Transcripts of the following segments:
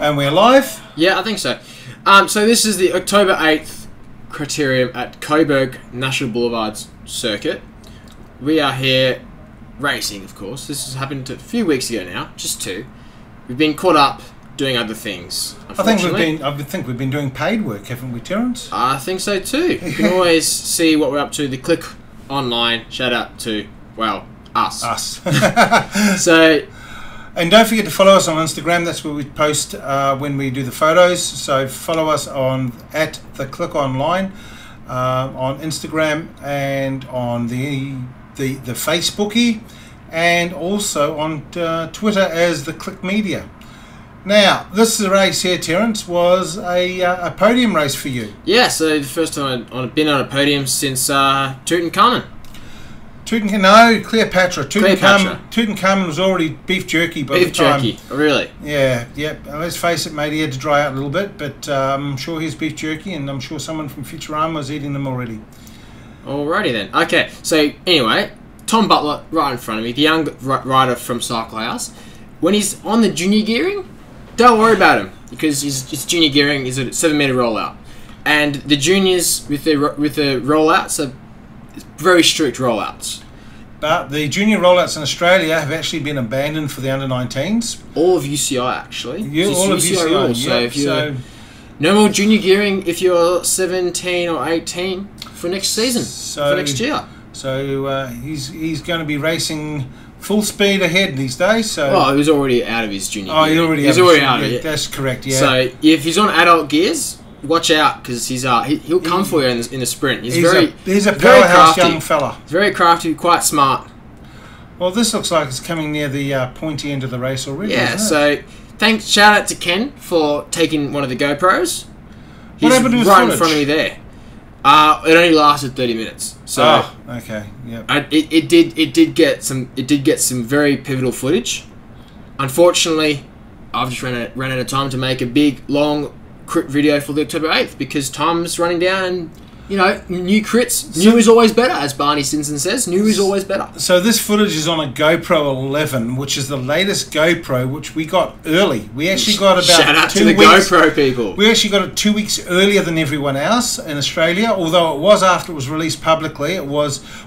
And we're live? Yeah, I think so. So this is the October 8th Criterium at Coburg National Boulevard circuit. We are here racing, of course. This has happened a few weeks ago now, just two. We've been caught up doing other things, I think we've been doing paid work, haven't we, Terence? I think so too. You can always see what we're up to. The Click Online. Shout out to, well, us. So... And don't forget to follow us on Instagram. That's where we post when we do the photos. So follow us on @theclickonline on Instagram and on the Facebookie, and also on Twitter as the Click Media. Now, this race here, Terence, was a podium race for you. Yeah, so the first time I've been on a podium since Tutankhamun. Cleopatra. Tutankhamun was already beef jerky by the time. Beef jerky, really? Yeah. Let's face it, mate, he had to dry out a little bit, but I'm sure he's beef jerky, and I'm sure someone from Futurama was eating them already. Alrighty then. Okay, so anyway, Tom Butler right in front of me, the young rider from Cycle House. When he's on the junior gearing, don't worry about him, because his junior gearing is a 7-meter rollout, and the juniors with the rollouts are very strict rollouts. But the junior rollouts in Australia have actually been abandoned for the under-19s. All of UCI, actually. Yeah, all of UCI. Rules. So if you're no more junior gearing if you're 17 or 18 for next season, for next year. So he's going to be racing full speed ahead these days. So well, he was already out of his junior gearing. He's already out of it. That's correct, yeah. So if he's on adult gears, watch out, because he'll come for you in the sprint. He's a powerhouse young fella. He's very crafty, quite smart. Well, this looks like it's coming near the pointy end of the race already. Yeah. Isn't it? Shout out to Ken for taking one of the GoPros. What happened to his right footage? in front of me there. It only lasted 30 minutes. So okay, yeah. It did get some very pivotal footage. Unfortunately, I've just ran out of time to make a big long crit video for the October 8th, because time's running down, and new crits, new is always better, as Barney Stinson says. New is always better. So this footage is on a GoPro 11, which is the latest GoPro, which we got early. We actually got about shout out 2 to the weeks. GoPro people. We actually got it 2 weeks earlier than everyone else in Australia, although it was after it was released publicly.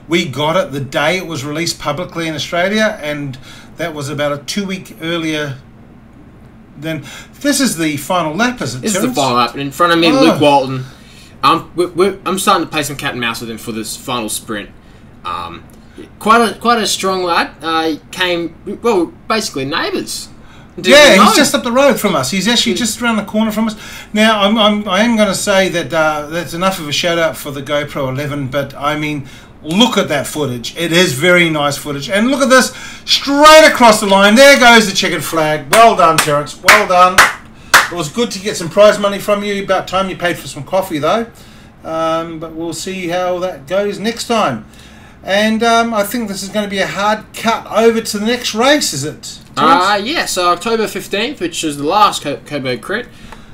We got it the day it was released publicly in Australia, and that was about a 2 week earlier. Then this is the final lap, is it? This is the final lap, and in front of me, Luke Walton. I'm starting to play some cat and mouse with him for this final sprint. Quite a strong lad. Basically neighbours. Yeah, he's just up the road from us. He's actually just around the corner from us. Now, I am going to say that that's enough of a shout out for the GoPro 11, but I mean, look at that footage. It is very nice footage. And look at this, straight across the line. There goes the checkered flag. Well done, Terence. Well done. It was good to get some prize money from you. About time you paid for some coffee, though. But we'll see how that goes next time. And I think this is going to be a hard cut over to the next race, is it? Yeah, so October 15th, which is the last Coburg crit.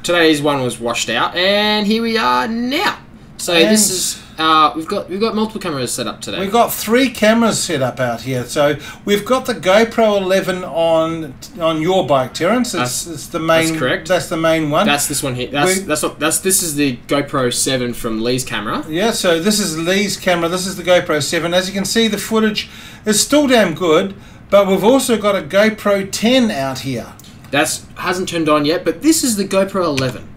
Today's one was washed out, and here we are now. So this is we've got multiple cameras set up today. We've got 3 cameras set up out here. So we've got the GoPro 11 on your bike, Terence. It's the main. That's correct. That's the main one. That's this one here. This is the GoPro 7 from Lee's camera. Yeah. So this is Lee's camera. This is the GoPro 7. As you can see, the footage is still damn good. But we've also got a GoPro 10 out here. Hasn't turned on yet, but this is the GoPro 11.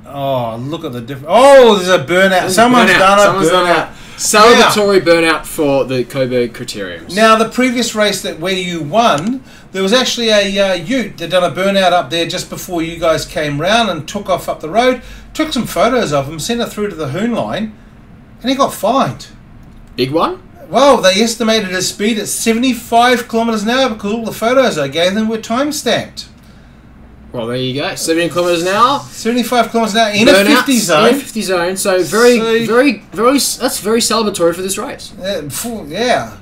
Oh, look at the difference. Oh, there's a burnout. Someone's done a burnout. Celebratory burnout for the Coburg Criteriums. Now, the previous race where you won, there was actually a ute that done a burnout up there just before you guys came round and took off up the road, took some photos of him, sent it through to the Hoon line, and he got fined. Big one? Well, they estimated his speed at 75 kilometres an hour because all the photos I gave them were time-stamped. Well, there you go. 70 kilometres an hour. 75 kilometres an hour in a 50 zone. In a 50 zone. So that's very celebratory for this race. Yeah.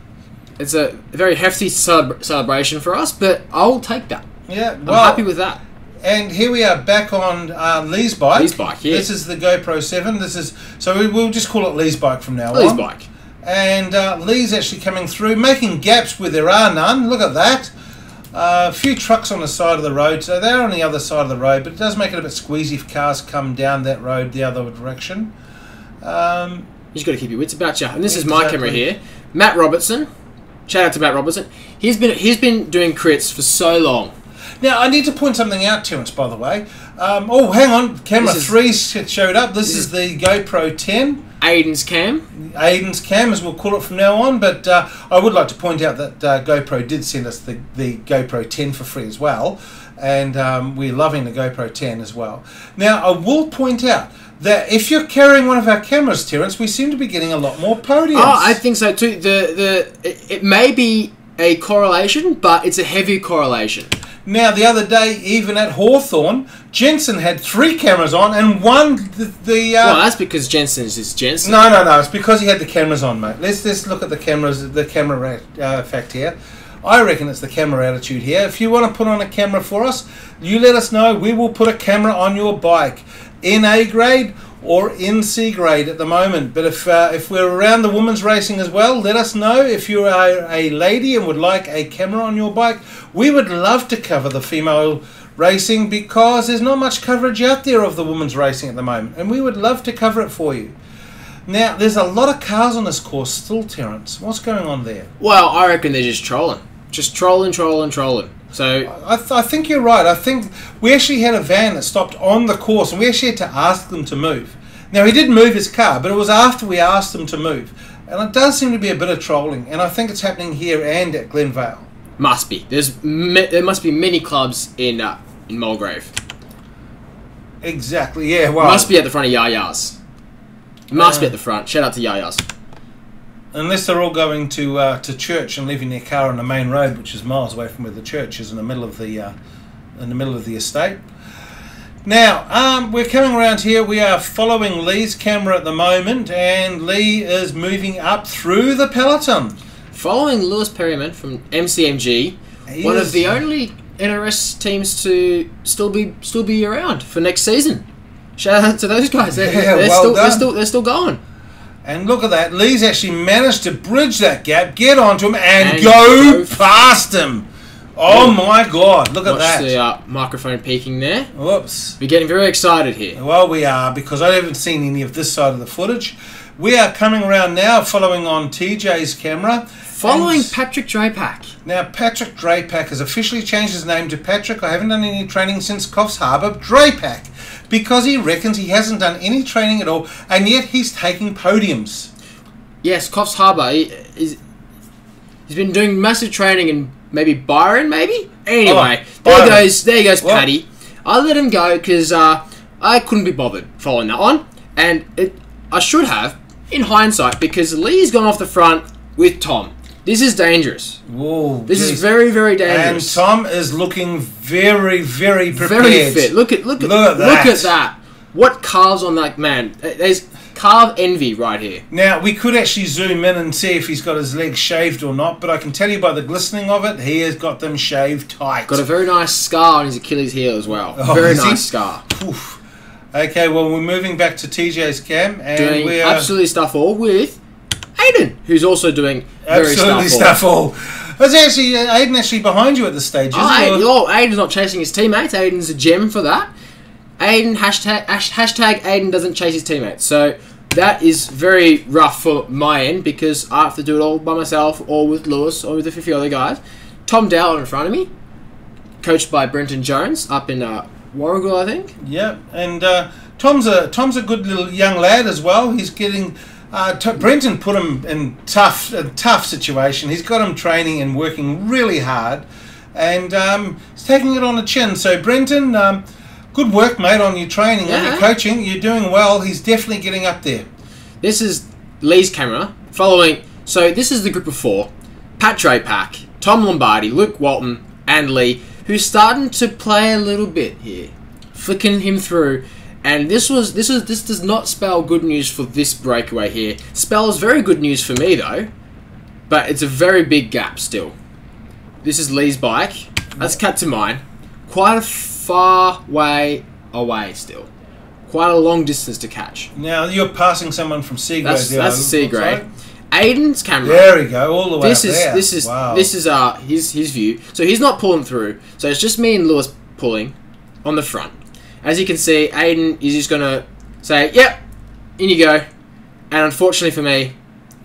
It's a very hefty celebration for us, but I'll take that. Yeah, I'm happy with that. And here we are back on Lee's bike. Lee's bike, yeah. This is the GoPro 7. We'll just call it Lee's bike from now on. Lee's bike. And Lee's actually coming through, making gaps where there are none. Look at that. A few trucks on the side of the road, so they're on the other side of the road, but it does make it a bit squeezy if cars come down that road the other direction. You just got to keep your wits about you. And this is my camera here. Matt Robertson. Shout out to Matt Robertson. He's been doing crits for so long. Now, I need to point something out, Terence, by the way. Oh, hang on. Camera 3 showed up. This is the GoPro 10. Aiden's cam. Aiden's cam, as we'll call it from now on. But I would like to point out that GoPro did send us the GoPro 10 for free as well. And we're loving the GoPro 10 as well. Now, I will point out that if you're carrying one of our cameras, Terence, we seem to be getting a lot more podiums. Oh, I think so too. It may be a correlation, but it's a heavy correlation. Now, the other day, even at Hawthorne, Jensen had 3 cameras on and one well, that's because Jensen's is Jensen. No. It's because he had the cameras on, mate. Let's look at the camera fact here. I reckon it's the camera attitude here. If you want to put on a camera for us, you let us know. We will put a camera on your bike in A grade or in C grade at the moment. But if we're around the women's racing as well, let us know. If you are a lady and would like a camera on your bike, we would love to cover the female racing because there's not much coverage out there of the women's racing at the moment, and we would love to cover it for you. Now, there's a lot of cars on this course still, Terence. What's going on there? Well, I reckon they're just trolling. Just trolling. So I think you're right. I think we actually had a van that stopped on the course, and we actually had to ask them to move. Now, he did move his car, but it was after we asked him to move. And it does seem to be a bit of trolling, and I think it's happening here and at Glenvale. Must be. There must be many clubs in Mulgrave. Exactly, yeah. Well, must be at the front of Yaya's. Must be at the front. Shout out to Yaya's. Unless they're all going to church and leaving their car on the main road, which is miles away from where the church is, in the middle of the estate. Now, we're coming around here. We are following Lee's camera at the moment, and Lee is moving up through the peloton. Following Lewis Perryman from MCMG, one of the only NRS teams to still be around for next season. Shout out to those guys. They're still going. And look at that. Lee's actually managed to bridge that gap, get onto him, and go past him. Oh my God, look at that. Watch the microphone peaking there. Whoops. We're getting very excited here. Well, we are, because I haven't seen any of this side of the footage. We are coming around now, following on TJ's camera. Following Patrick Drapack. Now, Patrick Drapack has officially changed his name to Patrick. I haven't done any training since Coffs Harbour Drapack, because he reckons he hasn't done any training at all, and yet he's taking podiums. Yes, Coffs Harbour. He's been doing massive training in maybe Byron, maybe? Anyway, there goes Paddy. I let him go because I couldn't be bothered following that one. And I should have, in hindsight, because Lee's gone off the front with Tom. This is dangerous. Whoa, this is very, very dangerous. And Tom is looking very, very prepared. Very fit. Look at that. What calves on that man? There's calf envy right here. Now, we could actually zoom in and see if he's got his legs shaved or not, but I can tell you by the glistening of it, he has got them shaved tight. Got a very nice scar on his Achilles heel as well. Very nice scar. Oof. Okay, well, we're moving back to TJ's cam, and doing we're absolutely stuff all with Aiden, who's also doing absolutely stuff all. Is actually Aiden actually behind you at this stage? Aiden's not chasing his teammates. Aiden's a gem for that. Aiden hashtag Aiden doesn't chase his teammates. So that is very rough for my end because I have to do it all by myself, or with Lewis, or with a few other guys. Tom Dowell in front of me, coached by Brenton Jones up in Warrigal, I think. Yeah, and Tom's a good little young lad as well. He's getting. Brenton put him in a tough situation. He's got him training and working really hard, and he's taking it on the chin. So Brenton, good work, mate, on your training, on your coaching. You're doing well. He's definitely getting up there. This is Lee's camera following. So this is the group of 4: Pat Drapack, Tom Lombardi, Luke Walton, and Lee, who's starting to play a little bit here, flicking him through. And this does not spell good news for this breakaway here. Spells very good news for me though, but it's a very big gap still. This is Lee's bike. Let's cut to mine. Quite a far way away still. Quite a long distance to catch. Now you're passing someone from C grade. That's the C grade. Aiden's camera. There we go, all the way up there. This is his view. So he's not pulling through. So it's just me and Lewis pulling on the front. As you can see, Aiden is just gonna say, "Yep, in you go." And unfortunately for me,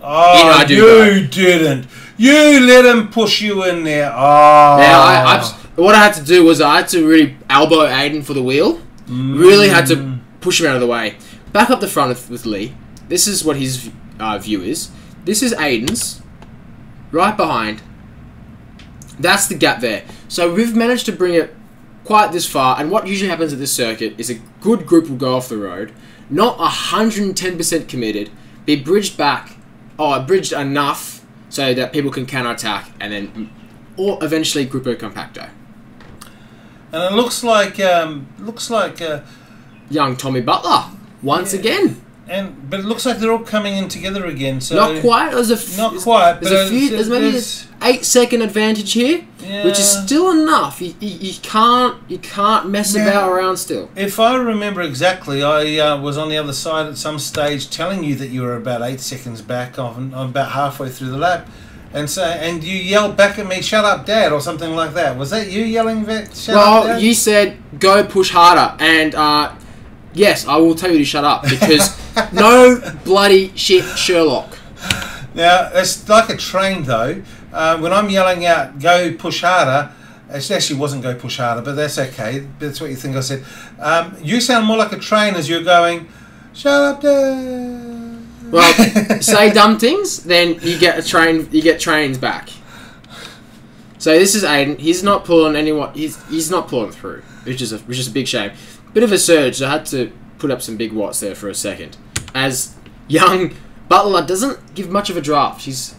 oh, you didn't. You let him push you in there. Oh. Now what I had to do was I had to really elbow Aiden for the wheel. Really had to push him out of the way. Back up the front with Lee. This is what his view is. This is Aiden's. Right behind. That's the gap there. So we've managed to bring it quite this far. And what usually happens at this circuit is a good group will go off the road. Not 110% committed. Be bridged back. Or bridged enough so that people can counter-attack. And then... Or eventually Gruppo Compacto. And it looks like young Tommy Butler once again. But it looks like they're all coming in together again. So not quite. There's maybe an 8-second advantage here, which is still enough. You can't mess about around still. If I remember exactly, I was on the other side at some stage telling you that you were about 8 seconds back. I'm about halfway through the lap. And you yelled back at me, "Shut up, Dad," or something like that. Was that you yelling back, "Shut up, Dad"? You said, "Go push harder," and yes, I will tell you to shut up because no bloody shit, Sherlock. Now it's like a train though. When I'm yelling out, "Go push harder," it actually wasn't "Go push harder," but that's okay. That's what you think I said. You sound more like a train as you're going, "Shut up, Dad." Well, say dumb things, then you get a train. You get trains back. So this is Aiden. He's not pulling anyone. He's not pulling through, which is a big shame. Bit of a surge. So I had to put up some big watts there for a second. As young Butler doesn't give much of a draft. He's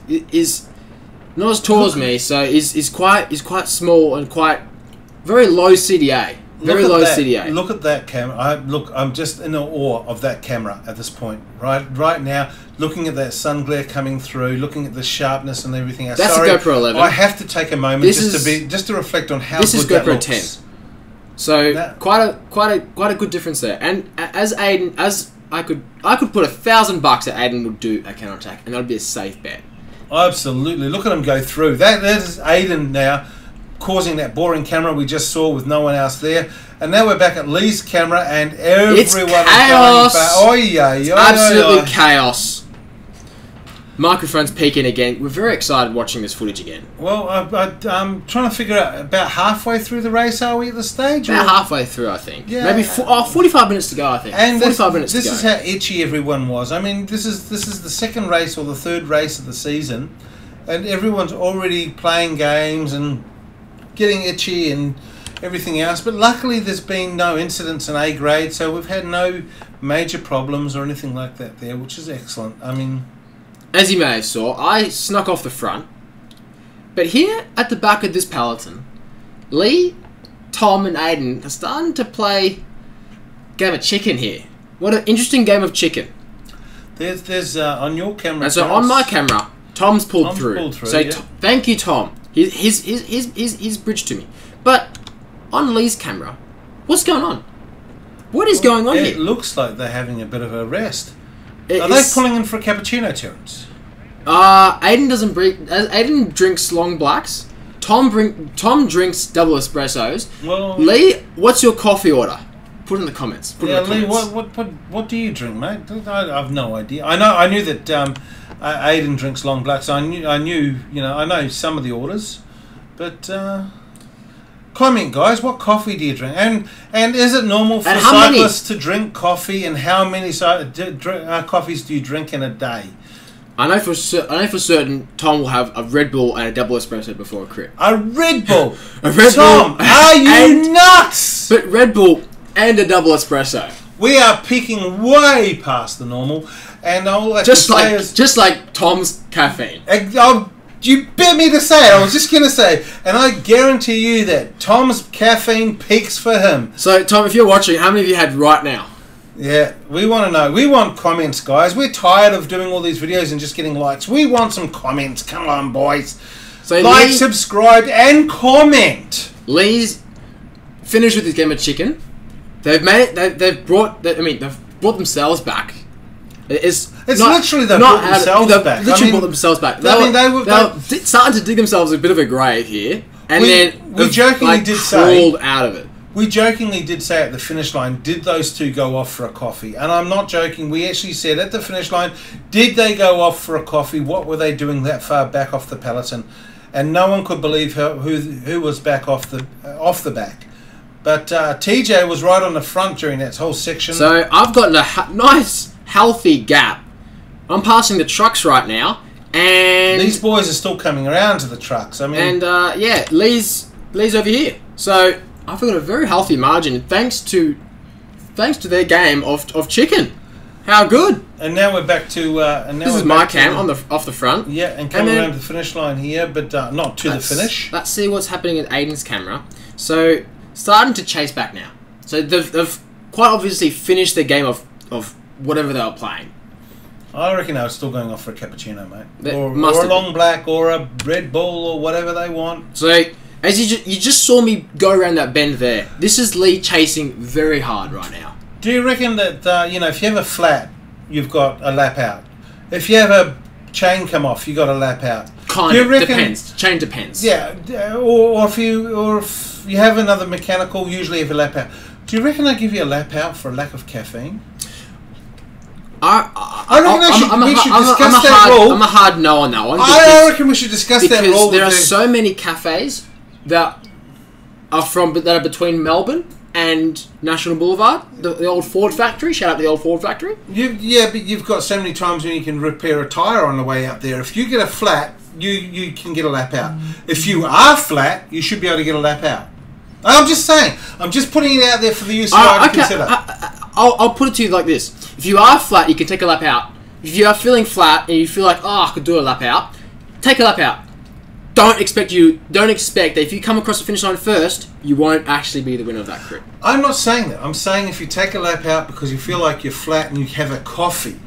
not as tall as me, so he's quite small and quite very low CDA. Very low CDA. Look at that camera. I'm just in awe of that camera at this point. Right now, looking at that sun glare coming through, looking at the sharpness and everything else. That's a GoPro 11. I have to take a moment just to reflect on how good that looks. This is GoPro 10. So quite a good difference there. And as I could put $1,000 that Aiden would do a counter attack, and that would be a safe bet. Absolutely. Look at him go through. That is Aiden now, causing that boring camera we just saw with no one else there. And now we're back at Lee's camera and everyone it's chaos. Is going back. Absolutely chaos. Microphone's peaking again. We're very excited watching this footage again. Well, I'm trying to figure out, about halfway through the race are we at the stage? About halfway through, I think. Yeah. Maybe 45 minutes to go, I think. And 45 minutes to go. This is how itchy everyone was. I mean, this is the second race or the third race of the season, and everyone's already playing games and getting itchy and everything else. But luckily there's been no incidents in A grade, so we've had no major problems or anything like that there, which is excellent. I mean, as you may have saw, I snuck off the front. But here at the back of this peloton, Lee, Tom and Aiden are starting to play game of chicken here. What an interesting game of chicken. There's on your camera. And so on my camera, Tom's pulled through. So yeah. Thank you, Tom. He's bridged to me. But on Lee's camera, what's going on? What is going on here? It looks like they're having a bit of a rest. Are they pulling in for a cappuccino, Terence? Aiden drinks long blacks. Tom drinks double espressos. Well, Lee, what's your coffee order? Put in the comments. Lee, what do you drink, mate? I have no idea. I knew that Aiden drinks long blacks. I know some of the orders, but comment, guys. What coffee do you drink? And is it normal for cyclists to drink coffee? And how many coffees do you drink in a day? I know for certain Tom will have a Red Bull and a double espresso before a crit. A Red Bull? Tom, are you nuts? But Red Bull and a double espresso. We are peaking way past the normal, and all I just like Tom's caffeine. You bet me to say it. I was just going to say, and I guarantee you that Tom's caffeine peaks for him. So, Tom, if you're watching, how many of you had right now? Yeah, we want to know. We want comments, guys. We're tired of doing all these videos and just getting likes. We want some comments. Come on, boys. So like, subscribe, and comment. Lee's finished with his game of chicken. They've made it. They've brought themselves back. It's literally they brought themselves back. Literally brought themselves back. They were starting to dig themselves a bit of a grave here, and we jokingly did crawled out of it. We jokingly did say at the finish line, did those two go off for a coffee? And I'm not joking. We actually said at the finish line, did they go off for a coffee? What were they doing that far back off the peloton? And no one could believe who was back off the back. But TJ was right on the front during that whole section. So I've got a nice, healthy gap. I'm passing the trucks right now, and these boys are still coming around to the trucks. I mean, and yeah, Lee's over here. So I've got a very healthy margin thanks to their game of chicken. How good! And now we're back to. This is my cam off the front. Yeah, and coming around to the finish line here, but not to the finish. Let's see what's happening in Aiden's camera. So starting to chase back now. So they've quite obviously finished their game of whatever they were playing. I reckon they were still going off for a cappuccino, mate, or a long black, or a Red Bull, or whatever they want. So as you just saw me go around that bend there. This is Lee chasing very hard right now. Do you reckon that if you have a flat, you've got a lap out? If you have a chain come off, you got a lap out. Kind of depends. Chain depends. Yeah, or if you have another mechanical, usually you have a lap out. Do you reckon they give you a lap out for a lack of caffeine? I reckon we should discuss that rule. I'm a hard no on that one. I reckon we should discuss that rule. Because there are so many cafes that are between Melbourne and National Boulevard, the old Ford factory. Shout out to the old Ford factory. Yeah, but you've got so many times when you can repair a tyre on the way out there. If you get a flat, you can get a lap out. If you are flat, you should be able to get a lap out. I'm just saying. I'm just putting it out there for the UCI to consider. I'll put it to you like this. If you are flat, you can take a lap out. If you are feeling flat and you feel like, I could do a lap out, take a lap out. Don't expect that if you come across the finish line first, you won't actually be the winner of that crit. I'm not saying that. I'm saying if you take a lap out because you feel like you're flat and you have a coffee,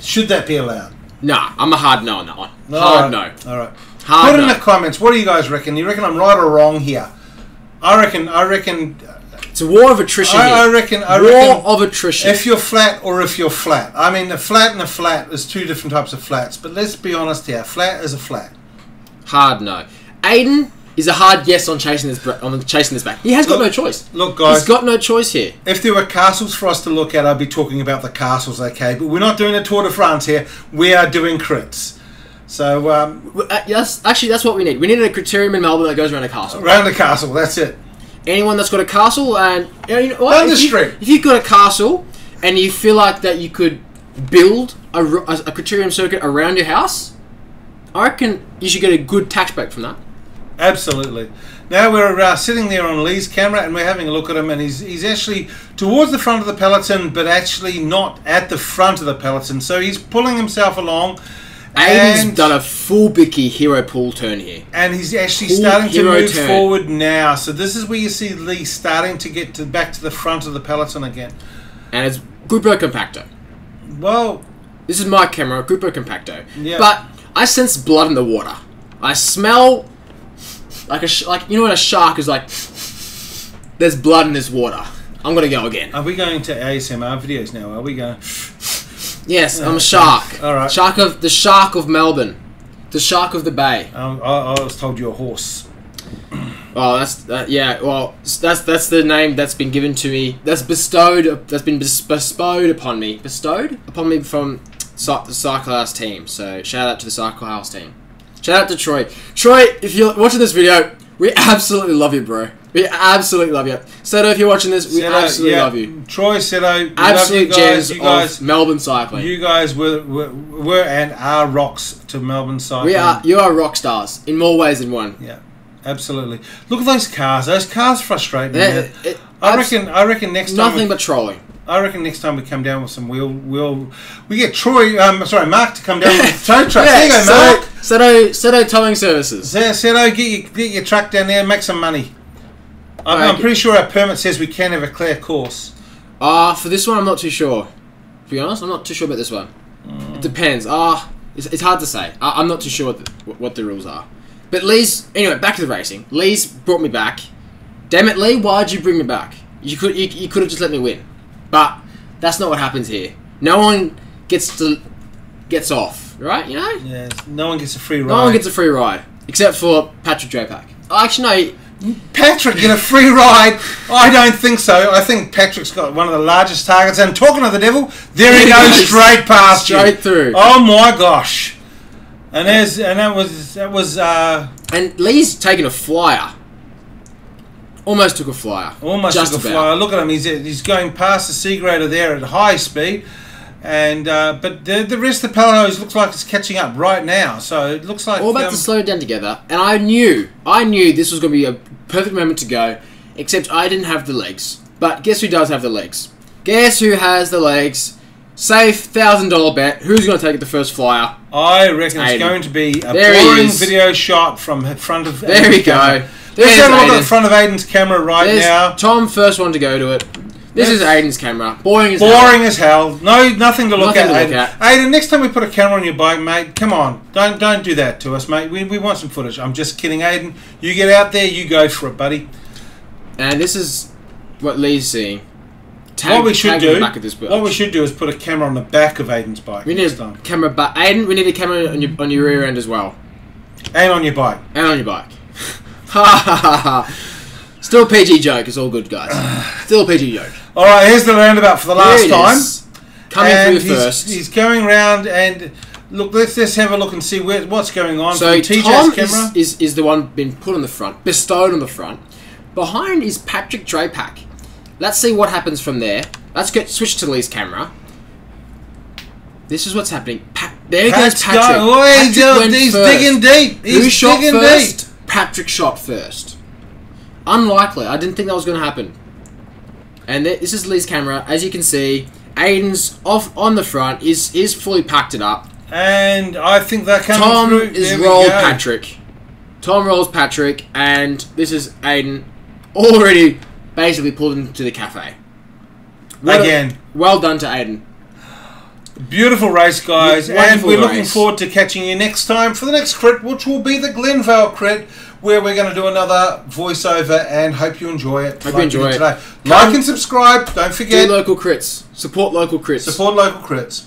should that be allowed? Nah, I'm a hard no on that one. Hard no. All right. Put in the comments. What do you guys reckon? You reckon I'm right or wrong here? I reckon. It's a war of attrition here. I reckon. War of attrition. If you're flat or if you're flat. I mean, the flat and the flat is two different types of flats. But let's be honest here. Flat is a flat. Hard no. Aiden is a hard yes on chasing this back. He has got no choice. Look, guys. He's got no choice here. If there were castles for us to look at, I'd be talking about the castles, okay? But we're not doing a Tour de France here. We are doing crits. So, that's what we need. We needed a Criterium in Melbourne that goes around a castle. Around a castle, that's it. Anyone that's got a castle and you know what? Down the street. If you've got a castle and you feel like that you could build a Criterium circuit around your house, I reckon you should get a good tax break from that. Absolutely. Now we're sitting there on Lee's camera and we're having a look at him, and he's actually towards the front of the peloton, but actually not at the front of the peloton. So he's pulling himself along. Aiden's done a full Bicky hero pull turn here. And he's actually starting to move forward now. So this is where you see Lee starting to get back to the front of the peloton again. And it's Grupo Compacto. Well, this is my camera, Grupo Compacto. Yeah. But I sense blood in the water. I smell like you know when a shark is like, there's blood in this water. I'm gonna go again. Are we going to ASMR videos now? Are we going? Yes, I'm a shark. All right. The shark of Melbourne, the shark of the bay. I was told you're a horse. Oh, yeah. Well, that's the name that's been given to me. That's been bestowed upon me from the Cyclehouse team. So shout out to the Cyclehouse team. Shout out to Troy. Troy, if you're watching this video, we absolutely love you, bro. We absolutely love you. Seto, if you're watching this, we absolutely love you. Troy, Seto, absolute gems of Melbourne cycling. You guys were and are rocks to Melbourne cycling. You are rock stars in more ways than one. Yeah, absolutely. Look at those cars. Those cars frustrate me. I reckon next time. Nothing but trolling. I reckon next time we come down with some we get Mark to come down with the tow truck. There you go, Mark. Seto towing services. Seto, get your truck down there and make some money. I'm pretty sure our permit says we can have a clear course. For this one, I'm not too sure. To be honest, I'm not too sure about this one. It depends. It's hard to say. I'm not too sure what the rules are. But anyway, back to the racing. Lee's brought me back. Damn it, Lee, why'd you bring me back? You could have just let me win. But that's not what happens here. no one gets off, right? You know? Yeah, no one gets a free ride. No one gets a free ride except for Patrick Drapac. Oh, actually, no. Patrick get a free ride? I don't think so. I think Patrick's got one of the largest targets. And talking of the devil, there he goes straight past you. Straight through. Oh my gosh! And that was. And Lee's taking a flyer. Almost took a flyer. Almost Just took a about. flyer. Look at him. He's going past the sea grader there at high speed. And but the rest of the peloton looks like it's catching up right now. So it looks like all about to slow down together. And I knew this was going to be a perfect moment to go. Except I didn't have the legs. But guess who does have the legs? Guess who has the legs? Safe $1,000 bet. Who's going to take the first flyer? I reckon it's going to be a boring video shot from the front of. There we go. Let's have a look at the front of Aiden's camera now. Tom, first one to go to it. This is Aiden's camera. Boring as hell. No, nothing to look at. Aiden, next time we put a camera on your bike, mate, come on. Don't do that to us, mate. We want some footage. I'm just kidding, Aiden. You get out there, you go for it, buddy. And this is what Lee's seeing. What we should do is put a camera on the back of Aiden's bike. We need a camera, but Aiden, we need a camera on your rear end as well. And on your bike. Ha ha ha ha. Still a PG joke. It's all good, guys. Still a PG joke. All right, here's the roundabout for the last time. Coming through first. He's going round and look. Let's have a look and see what's going on. So TJ's Tom camera is the one being put on the front, bestowed on the front. Behind is Patrick Drapac. Let's see what happens from there. Let's switch to Lee's camera. This is what's happening. There goes Patrick. He's digging deep. Who shot first? Patrick shot first. Unlikely. I didn't think that was going to happen. And this is Lee's camera. As you can see, Aiden's off on the front. Is fully packed it up. And I think they're coming through. Tom is rolled Patrick. Tom rolls Patrick, and this is Aiden already basically pulled into the cafe. Well done to Aiden. Beautiful race, guys. And we're looking race. forward to catching you next time for the next crit, which will be the Glenvale crit, where we're going to do another voiceover, and hope you enjoy it. Hope you enjoy it. Today. Like and subscribe. Don't forget. Do local crits. Support local crits. Support local crits.